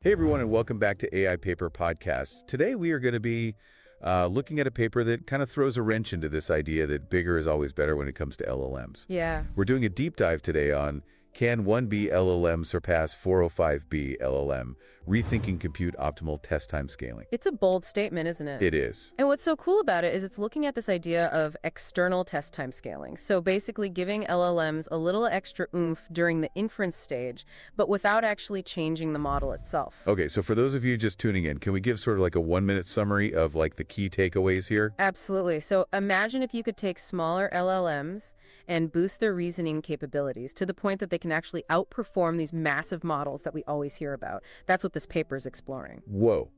Hey everyone, and welcome back to AI Paper Podcasts. Today we are going to be looking at a paper that kind of throws a wrench into this idea that bigger is always better when it comes to LLMs. Yeah. We're doing a deep dive today on can 1B LLM surpass 405B LLM, rethinking compute optimal test time scaling. It's a bold statement, isn't it? It is. And what's so cool about it is it's looking at this idea of external test time scaling. So basically giving LLMs a little extra oomph during the inference stage, but without actually changing the model itself. Okay, so for those of you just tuning in, can we give sort of like a 1-minute summary of like the key takeaways here? Absolutely. So imagine if you could take smaller LLMs and boost their reasoning capabilities to the point that they can actually outperform these massive models that we always hear about. That's what this paper is exploring. Whoa.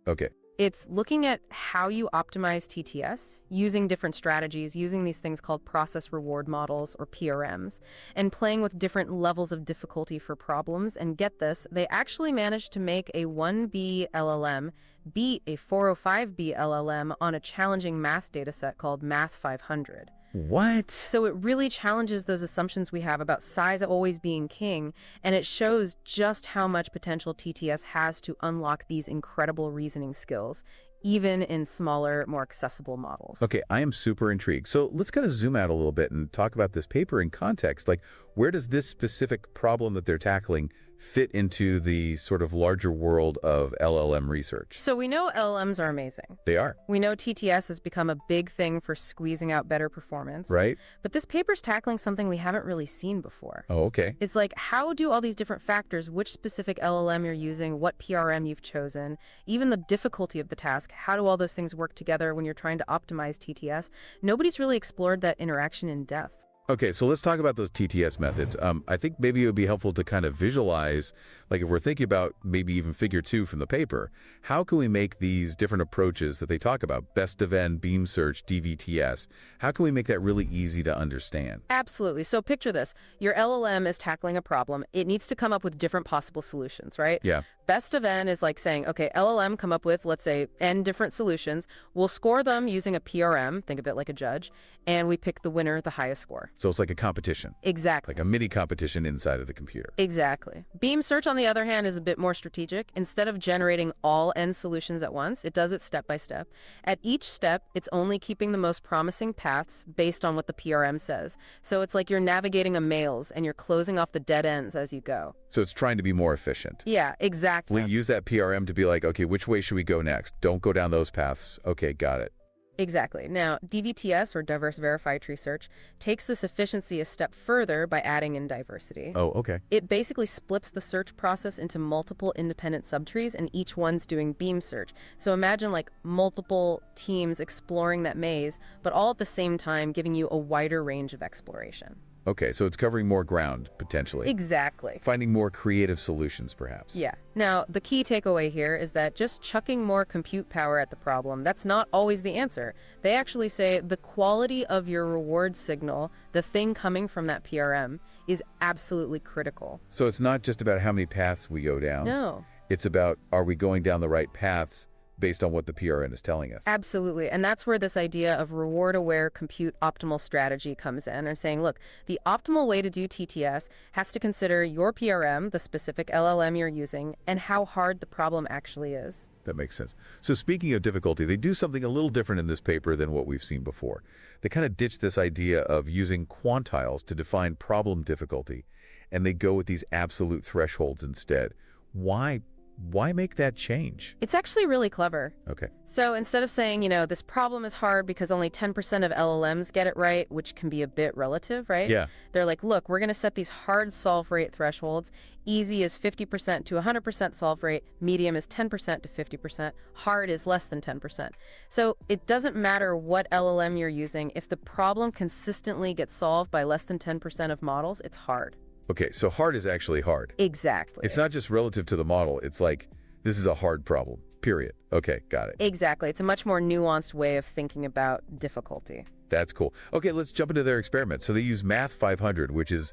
Okay. It's looking at how you optimize TTS using different strategies, using these things called process reward models or PRMs, and playing with different levels of difficulty for problems. And get this, they actually managed to make a 1B LLM beat a 405B LLM on a challenging math dataset called Math 500. What? So it really challenges those assumptions we have about size always being king, and it shows just how much potential TTS has to unlock these incredible reasoning skills, even in smaller, more accessible models. Okay, I am super intrigued. So let's kind of zoom out a little bit and talk about this paper in context. Like, where does this specific problem that they're tackling fit into the sort of larger world of LLM research? So we know LLMs are amazing. They are. We know TTS has become a big thing for squeezing out better performance. Right? But this paper's tackling something we haven't really seen before. Oh, okay. It's like, how do all these different factors, which specific LLM you're using, what PRM you've chosen, even the difficulty of the task, how do all those things work together when you're trying to optimize TTS? Nobody's really explored that interaction in depth. Okay, so let's talk about those TTS methods. I think maybe it would be helpful to kind of visualize, like if we're thinking about maybe even figure 2 from the paper, how can we make these different approaches that they talk about, best of n, beam search, DVTS, how can we make that really easy to understand? Absolutely. So picture this. Your LLM is tackling a problem. It needs to come up with different possible solutions, right? Yeah. Best of n is like saying, okay, LLM come up with, let's say, n different solutions. We'll score them using a PRM, think of it like a judge, and we pick the winner, the highest score. So it's like a competition, Exactly. like a mini competition inside of the computer. Exactly. Beam search, on the other hand, is a bit more strategic. Instead of generating all n solutions at once, it does it step by step. At each step, it's only keeping the most promising paths based on what the PRM says. So it's like you're navigating a maze and you're closing off the dead ends as you go. So it's trying to be more efficient. Yeah, exactly. Use that PRM to be like, okay, which way should we go next? Don't go down those paths. Okay, got it. Exactly. Now, DVTS, or Diverse Verified Tree Search, takes this efficiency a step further by adding in diversity. Oh, okay. It basically splits the search process into multiple independent subtrees, and each one's doing beam search. So imagine like multiple teams exploring that maze, but all at the same time giving you a wider range of exploration. Okay, so it's covering more ground, potentially. Exactly. Finding more creative solutions, perhaps. Yeah. Now, the key takeaway here is that just chucking more compute power at the problem, that's not always the answer. They actually say the quality of your reward signal, the thing coming from that PRM, is absolutely critical. So it's not just about how many paths we go down. No. It's about, are we going down the right paths based on what the PRN is telling us? Absolutely. And that's where this idea of reward-aware compute optimal strategy comes in, and saying, look, the optimal way to do TTS has to consider your PRM, the specific LLM you're using, and how hard the problem actually is. That makes sense. So speaking of difficulty, they do something a little different in this paper than what we've seen before. They kind of ditch this idea of using quantiles to define problem difficulty, and they go with these absolute thresholds instead. Why make that change? It's actually really clever. Okay. So instead of saying, this problem is hard because only 10% of LLMs get it right, which can be a bit relative, right? Yeah. They're like, look, we're going to set these hard solve rate thresholds. Easy is 50% to 100% solve rate. Medium is 10% to 50%. Hard is less than 10%. So it doesn't matter what LLM you're using. If the problem consistently gets solved by less than 10% of models, it's hard. Okay, so hard is actually hard. Exactly. It's not just relative to the model. It's like, this is a hard problem, period. Okay, got it. Exactly. It's a much more nuanced way of thinking about difficulty. That's cool. Okay, let's jump into their experiment. So they use Math 500, which is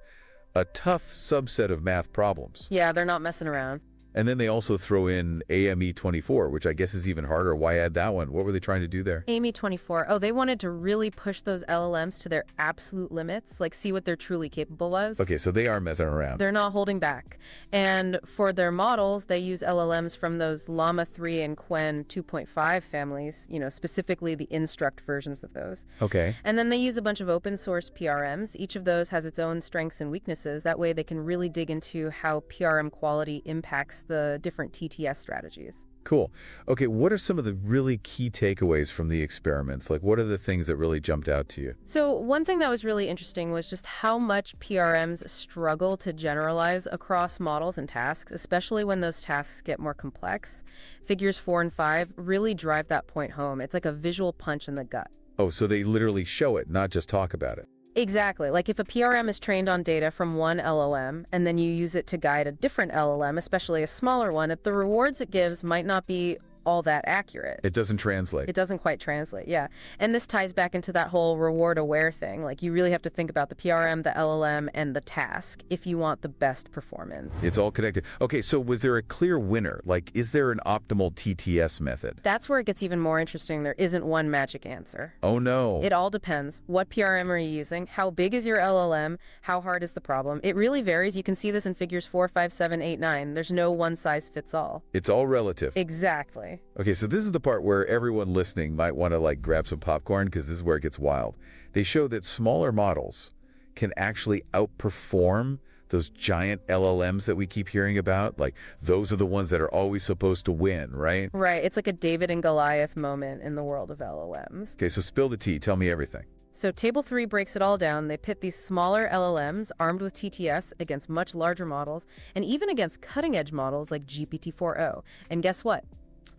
a tough subset of math problems. Yeah, they're not messing around. And then they also throw in AME24, which I guess is even harder. Why add that one? What were they trying to do there? AME24. Oh, they wanted to really push those LLMs to their absolute limits, like see what they're truly capable of. Okay, so they are messing around. They're not holding back. And for their models, they use LLMs from those Llama 3 and Qwen 2.5 families, specifically the Instruct versions of those. Okay. And then they use a bunch of open source PRMs. Each of those has its own strengths and weaknesses. That way they can really dig into how PRM quality impacts the different TTS strategies. Cool. Okay, what are some of the really key takeaways from the experiments? Like, what are the things that really jumped out to you? So one thing that was really interesting was just how much PRMs struggle to generalize across models and tasks, especially when those tasks get more complex. Figures 4 and 5 really drive that point home. It's like a visual punch in the gut. Oh, so they literally show it, not just talk about it. Exactly. Like if a PRM is trained on data from one LLM and then you use it to guide a different LLM, especially a smaller one, the rewards it gives might not be all that accurate. It doesn't translate. It doesn't quite translate, yeah. And this ties back into that whole reward-aware thing. Like you really have to think about the PRM, the LLM, and the task if you want the best performance. It's all connected. Okay, so was there a clear winner? Like, is there an optimal TTS method? That's where it gets even more interesting. There isn't one magic answer. Oh, no. It all depends. What PRM are you using? How big is your LLM? How hard is the problem? It really varies. You can see this in figures 4, 5, 7, 8, 9. There's no one-size-fits-all. It's all relative. Exactly. Okay, so this is the part where everyone listening might want to grab some popcorn because this is where it gets wild. They show that smaller models can actually outperform those giant LLMs that we keep hearing about. Like, those are the ones that are always supposed to win, right? Right. It's like a David and Goliath moment in the world of LLMs. Okay, so spill the tea. Tell me everything. So Table 3 breaks it all down. They pit these smaller LLMs armed with TTS against much larger models and even against cutting-edge models like GPT-4o. And guess what?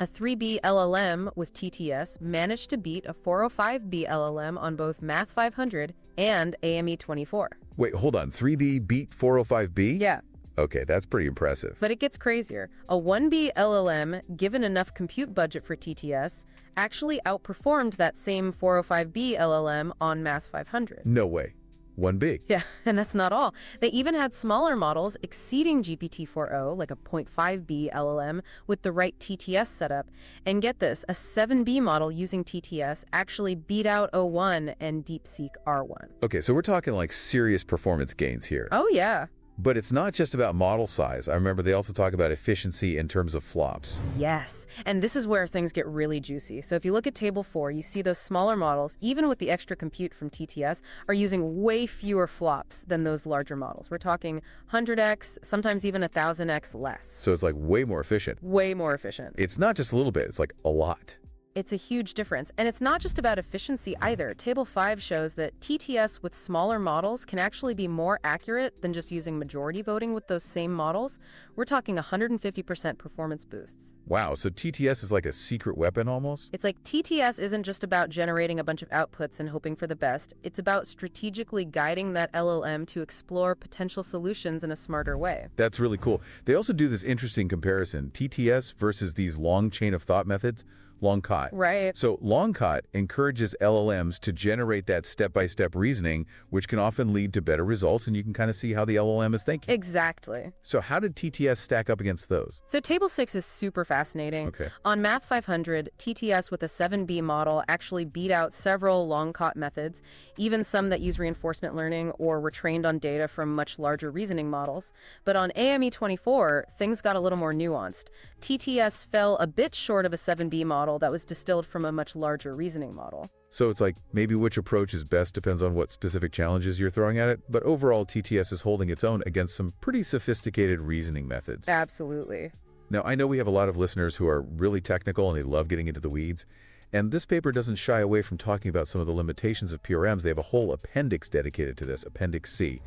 A 3B LLM with TTS managed to beat a 405B LLM on both Math 500 and AME24. Wait, hold on. 3B beat 405B? Yeah. Okay, that's pretty impressive. But it gets crazier. A 1B LLM, given enough compute budget for TTS, actually outperformed that same 405B LLM on Math 500. No way. 1B. Yeah, and that's not all. They even had smaller models exceeding GPT-4o, like a 0.5B LLM, with the right TTS setup. And get this, a 7B model using TTS actually beat out O1 and DeepSeek R1. Okay, so we're talking serious performance gains here. Oh, yeah. But it's not just about model size. I remember they also talk about efficiency in terms of flops. Yes, and this is where things get really juicy. So if you look at Table 4, you see those smaller models, even with the extra compute from TTS, are using way fewer flops than those larger models. We're talking 100x, sometimes even 1,000x less. So it's way more efficient. Way more efficient. It's not just a little bit, it's a lot. It's a huge difference. And it's not just about efficiency either. Table 5 shows that TTS with smaller models can actually be more accurate than just using majority voting with those same models. We're talking 150% performance boosts. Wow, so TTS is like a secret weapon almost? It's like TTS isn't just about generating a bunch of outputs and hoping for the best. It's about strategically guiding that LLM to explore potential solutions in a smarter way. That's really cool. They also do this interesting comparison, TTS versus these long chain of thought methods. Long-COT. Right. So Long-COT encourages LLMs to generate that step-by-step reasoning, which can often lead to better results, and you can kind of see how the LLM is thinking. Exactly. So how did TTS stack up against those? So Table 6 is super fascinating. Okay. On Math 500, TTS with a 7B model actually beat out several Long-COT methods, even some that use reinforcement learning or were trained on data from much larger reasoning models. But on AME24, things got a little more nuanced. TTS fell a bit short of a 7B model that was distilled from a much larger reasoning model. So it's maybe which approach is best depends on what specific challenges you're throwing at it, but overall TTS is holding its own against some pretty sophisticated reasoning methods. Absolutely. Now, I know we have a lot of listeners who are really technical and they love getting into the weeds, and this paper doesn't shy away from talking about some of the limitations of PRMs. They have a whole appendix dedicated to this, Appendix C.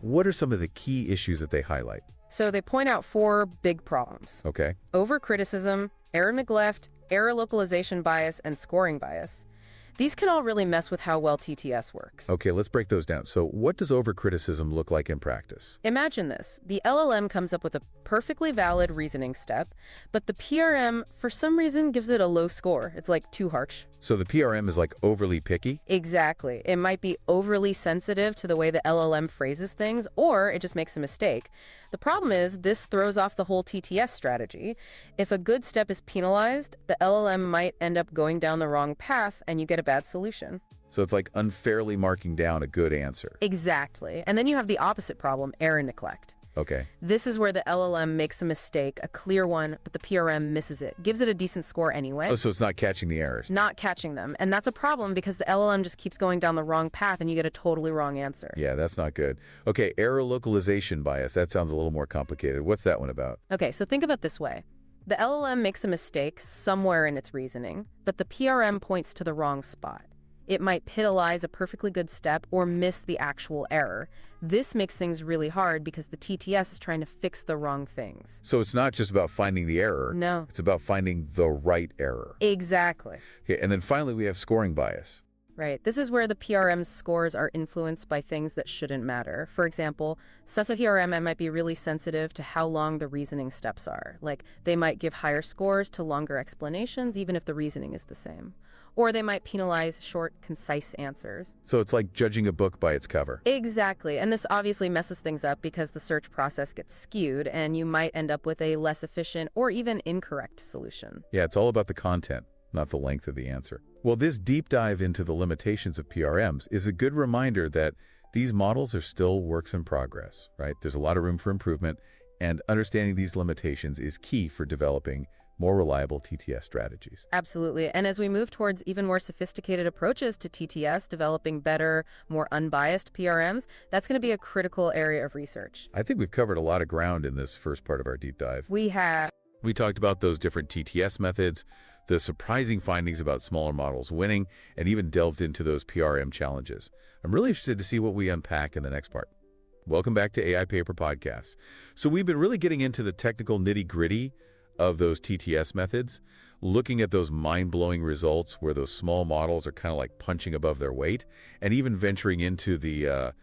What are some of the key issues that they highlight? So they point out 4 big problems. Okay. Over-criticism, error neglect, error localization bias, and scoring bias. These can all really mess with how well TTS works. Okay, let's break those down. So what does over-criticism look like in practice? Imagine this. The LLM comes up with a perfectly valid reasoning step, but the PRM, for some reason, gives it a low score. It's too harsh. So the PRM is like overly picky? Exactly. It might be overly sensitive to the way the LLM phrases things, or it just makes a mistake. The problem is this throws off the whole TTS strategy. If a good step is penalized, the LLM might end up going down the wrong path and you get a bad solution. So it's like unfairly marking down a good answer. Exactly. And then you have the opposite problem, error neglect. Okay. This is where the LLM makes a mistake, a clear one, but the PRM misses it, gives it a decent score anyway. Oh, so it's not catching the errors. Not catching them. And that's a problem because the LLM just keeps going down the wrong path and you get a totally wrong answer. Yeah, that's not good. Okay, error localization bias. That sounds a little more complicated. What's that one about? Okay, so think about it this way. The LLM makes a mistake somewhere in its reasoning, but the PRM points to the wrong spot. It might penalize a perfectly good step or miss the actual error. This makes things really hard because the TTS is trying to fix the wrong things. So it's not just about finding the error. No. It's about finding the right error. Exactly. Okay, and then finally we have scoring bias. Right. This is where the PRM's scores are influenced by things that shouldn't matter. For example, some PRM might be really sensitive to how long the reasoning steps are. Like, they might give higher scores to longer explanations, even if the reasoning is the same. Or they might penalize short, concise answers. So it's like judging a book by its cover. Exactly. And this obviously messes things up because the search process gets skewed and you might end up with a less efficient or even incorrect solution. Yeah, it's all about the content, not the length of the answer. Well, this deep dive into the limitations of PRMs is a good reminder that these models are still works in progress, right? There's a lot of room for improvement, and understanding these limitations is key for developing more reliable TTS strategies. Absolutely. And as we move towards even more sophisticated approaches to TTS, developing better, more unbiased PRMs, that's going to be a critical area of research. I think we've covered a lot of ground in this first part of our deep dive. We have. We talked about those different TTS methods, the surprising findings about smaller models winning, and even delved into those PRM challenges. I'm really interested to see what we unpack in the next part. Welcome back to AI Paper Podcasts. So we've been really getting into the technical nitty-gritty of those TTS methods, looking at those mind-blowing results where those small models are kind of like punching above their weight, and even venturing into the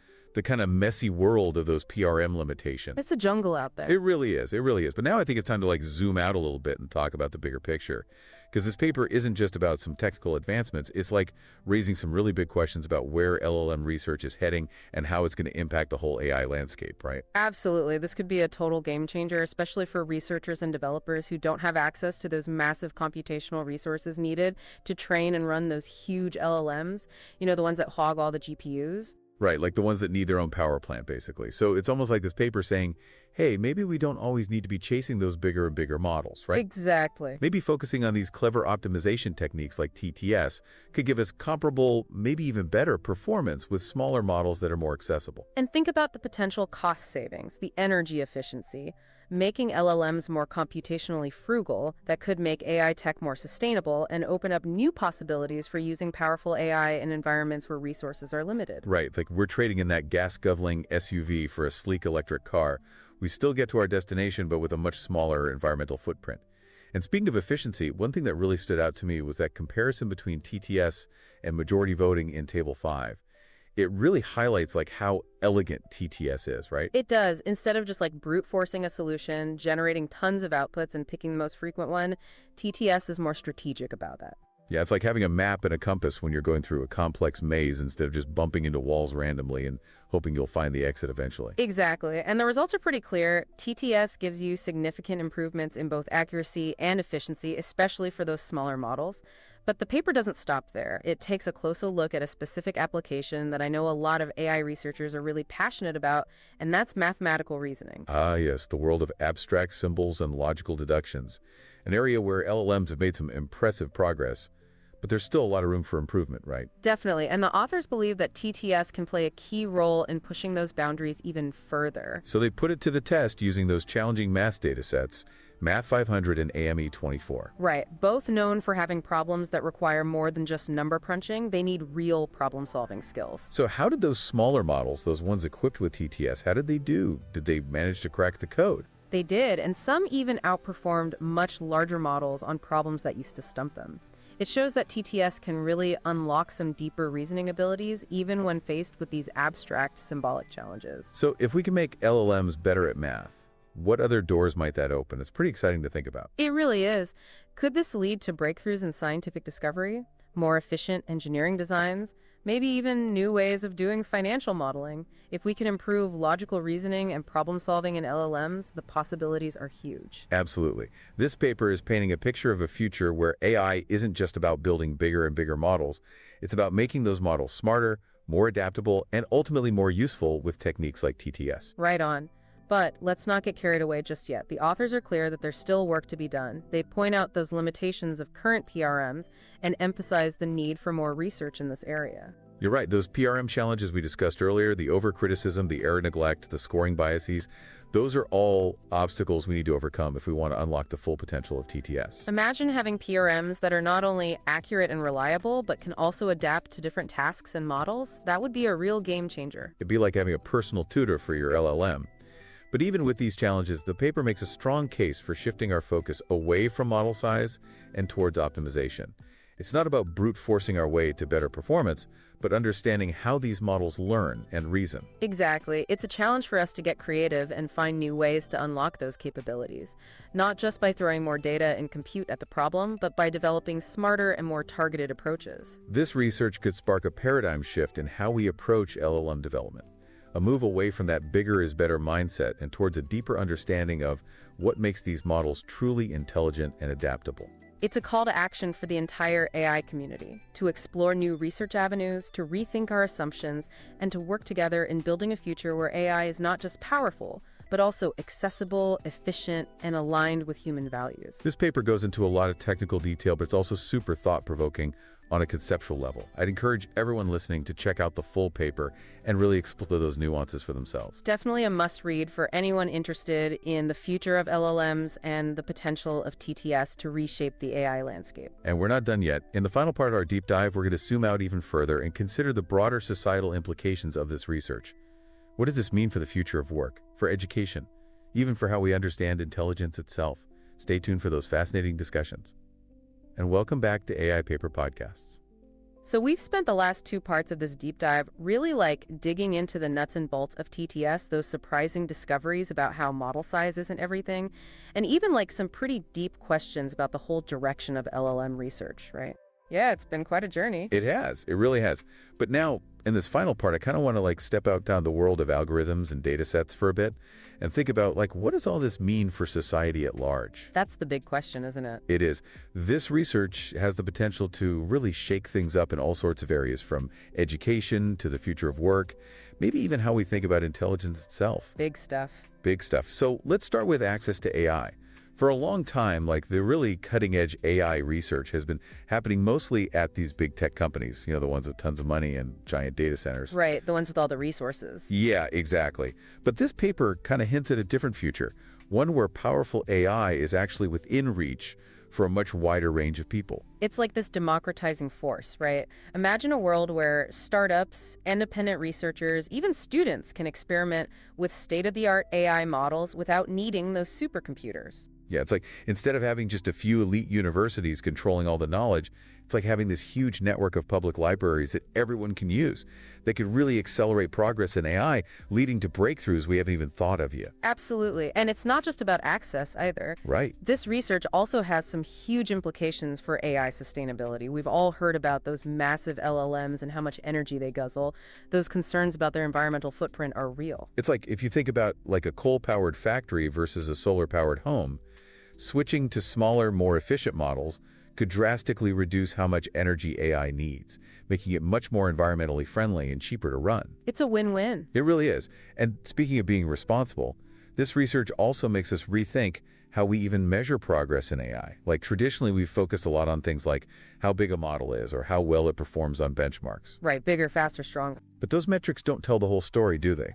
kind of messy world of those PRM limitations. It's a jungle out there. It really is. It really is. But now I think it's time to like zoom out a little bit and talk about the bigger picture. Because this paper isn't just about some technical advancements. It's like raising some really big questions about where LLM research is heading and how it's going to impact the whole AI landscape, right? Absolutely. This could be a total game changer, especially for researchers and developers who don't have access to those massive computational resources needed to train and run those huge LLMs, the ones that hog all the GPUs. Right, like the ones that need their own power plant, basically. So it's almost like this paper saying, hey, maybe we don't always need to be chasing those bigger and bigger models, right? Exactly. Maybe focusing on these clever optimization techniques like TTS could give us comparable, maybe even better performance with smaller models that are more accessible. And think about the potential cost savings, the energy efficiency. Making LLMs more computationally frugal that could make AI tech more sustainable and open up new possibilities for using powerful AI in environments where resources are limited. Right, like we're trading in that gas-guzzling SUV for a sleek electric car. We still get to our destination, but with a much smaller environmental footprint. And speaking of efficiency, one thing that really stood out to me was that comparison between TTS and majority voting in Table 5. It really highlights like how elegant TTS is, right? It does. Instead of just like brute forcing a solution, generating tons of outputs and picking the most frequent one, TTS is more strategic about that. Yeah, it's like having a map and a compass when you're going through a complex maze instead of just bumping into walls randomly and hoping you'll find the exit eventually. Exactly. And the results are pretty clear. TTS gives you significant improvements in both accuracy and efficiency, especially for those smaller models. But the paper doesn't stop there. It takes a closer look at a specific application that I know a lot of AI researchers are really passionate about, and that's mathematical reasoning. Ah, yes, the world of abstract symbols and logical deductions, an area where LLMs have made some impressive progress. But there's still a lot of room for improvement, right? Definitely. And the authors believe that TTS can play a key role in pushing those boundaries even further. So they put it to the test using those challenging math data sets, Math 500 and AME 24. Right. Both known for having problems that require more than just number crunching. They need real problem-solving skills. So how did those smaller models, those ones equipped with TTS, how did they do? Did they manage to crack the code? They did, and some even outperformed much larger models on problems that used to stump them. It shows that TTS can really unlock some deeper reasoning abilities, even when faced with these abstract, symbolic challenges. So if we can make LLMs better at math, what other doors might that open? It's pretty exciting to think about. It really is. Could this lead to breakthroughs in scientific discovery? more efficient engineering designs, maybe even new ways of doing financial modeling. If we can improve logical reasoning and problem solving in LLMs, the possibilities are huge. Absolutely. This paper is painting a picture of a future where AI isn't just about building bigger and bigger models. It's about making those models smarter, more adaptable, and ultimately more useful with techniques like TTS. Right on. But let's not get carried away just yet. The authors are clear that there's still work to be done. They point out those limitations of current PRMs and emphasize the need for more research in this area. You're right. Those PRM challenges we discussed earlier, the over-criticism, the error neglect, the scoring biases, those are all obstacles we need to overcome if we want to unlock the full potential of TTS. Imagine having PRMs that are not only accurate and reliable, but can also adapt to different tasks and models. That would be a real game changer. It'd be like having a personal tutor for your LLM. But even with these challenges, the paper makes a strong case for shifting our focus away from model size and towards optimization. It's not about brute forcing our way to better performance, but understanding how these models learn and reason. Exactly. It's a challenge for us to get creative and find new ways to unlock those capabilities, not just by throwing more data and compute at the problem, but by developing smarter and more targeted approaches. This research could spark a paradigm shift in how we approach LLM development, a move away from that bigger is better mindset and towards a deeper understanding of what makes these models truly intelligent and adaptable. It's a call to action for the entire AI community, to explore new research avenues, to rethink our assumptions, and to work together in building a future where AI is not just powerful, but also accessible, efficient, and aligned with human values. This paper goes into a lot of technical detail, but it's also super thought-provoking on a conceptual level. I'd encourage everyone listening to check out the full paper and really explore those nuances for themselves. Definitely a must-read for anyone interested in the future of LLMs and the potential of TTS to reshape the AI landscape. And we're not done yet. In the final part of our deep dive, we're going to zoom out even further and consider the broader societal implications of this research. What does this mean for the future of work, for education, even for how we understand intelligence itself? Stay tuned for those fascinating discussions. And welcome back to AI Paper Podcasts. So we've spent the last two parts of this deep dive really digging into the nuts and bolts of TTS, those surprising discoveries about how model size isn't everything, and even some pretty deep questions about the whole direction of LLM research, right? Yeah, it's been quite a journey. It has. It really has. But now, in this final part, I kind of want to step out down the world of algorithms and data sets for a bit and think about what does all this mean for society at large? That's the big question, isn't it? It is. This research has the potential to really shake things up in all sorts of areas, from education to the future of work, maybe even how we think about intelligence itself. Big stuff. Big stuff. So let's start with access to AI. For a long time, the really cutting-edge AI research has been happening mostly at these big tech companies, the ones with tons of money and giant data centers. Right, the ones with all the resources. Yeah, exactly. But this paper kind of hints at a different future, one where powerful AI is actually within reach for a much wider range of people. It's like this democratizing force, right? Imagine a world where startups, independent researchers, even students can experiment with state-of-the-art AI models without needing those supercomputers. Yeah, it's instead of having just a few elite universities controlling all the knowledge, it's like having this huge network of public libraries that everyone can use that could really accelerate progress in AI, leading to breakthroughs we haven't even thought of yet. Absolutely. And it's not just about access either. Right. This research also has some huge implications for AI sustainability. We've all heard about those massive LLMs and how much energy they guzzle. Those concerns about their environmental footprint are real. It's if you think about a coal-powered factory versus a solar-powered home, switching to smaller, more efficient models could drastically reduce how much energy AI needs, making it much more environmentally friendly and cheaper to run. It's a win-win. It really is. And speaking of being responsible, this research also makes us rethink how we even measure progress in AI. Traditionally, we've focused a lot on things like how big a model is or how well it performs on benchmarks. Right, bigger, faster, stronger. But those metrics don't tell the whole story, do they?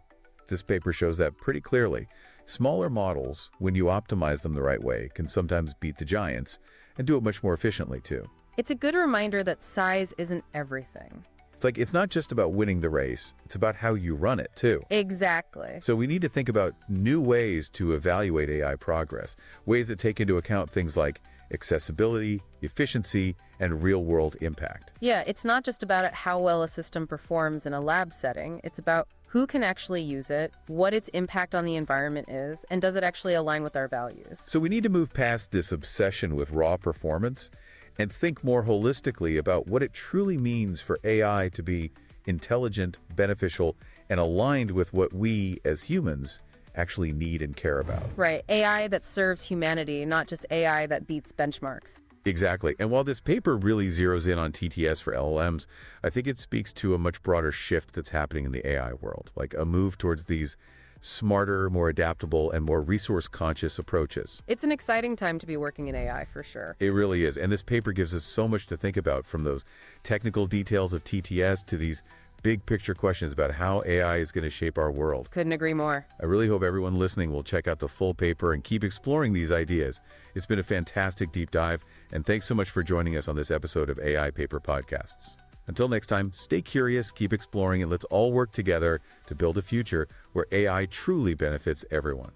This paper shows that pretty clearly. Smaller models, when you optimize them the right way, can sometimes beat the giants and do it much more efficiently, too. It's a good reminder that size isn't everything. It's not just about winning the race, it's about how you run it, too. Exactly. So we need to think about new ways to evaluate AI progress, ways that take into account things like accessibility, efficiency, and real-world impact. Yeah, it's not just about how well a system performs in a lab setting. It's about who can actually use it, what its impact on the environment is, and does it actually align with our values? So we need to move past this obsession with raw performance and think more holistically about what it truly means for AI to be intelligent, beneficial, and aligned with what we as humans actually need and care about. Right, AI that serves humanity, not just AI that beats benchmarks. Exactly. And while this paper really zeroes in on TTS for LLMs, I think it speaks to a much broader shift that's happening in the AI world, like a move towards these smarter, more adaptable, and more resource-conscious approaches. It's an exciting time to be working in AI for sure. It really is. And this paper gives us so much to think about, from those technical details of TTS to these big picture questions about how AI is going to shape our world. Couldn't agree more. I really hope everyone listening will check out the full paper and keep exploring these ideas. It's been a fantastic deep dive, and thanks so much for joining us on this episode of AI Paper Podcasts. Until next time, stay curious, keep exploring, and let's all work together to build a future where AI truly benefits everyone.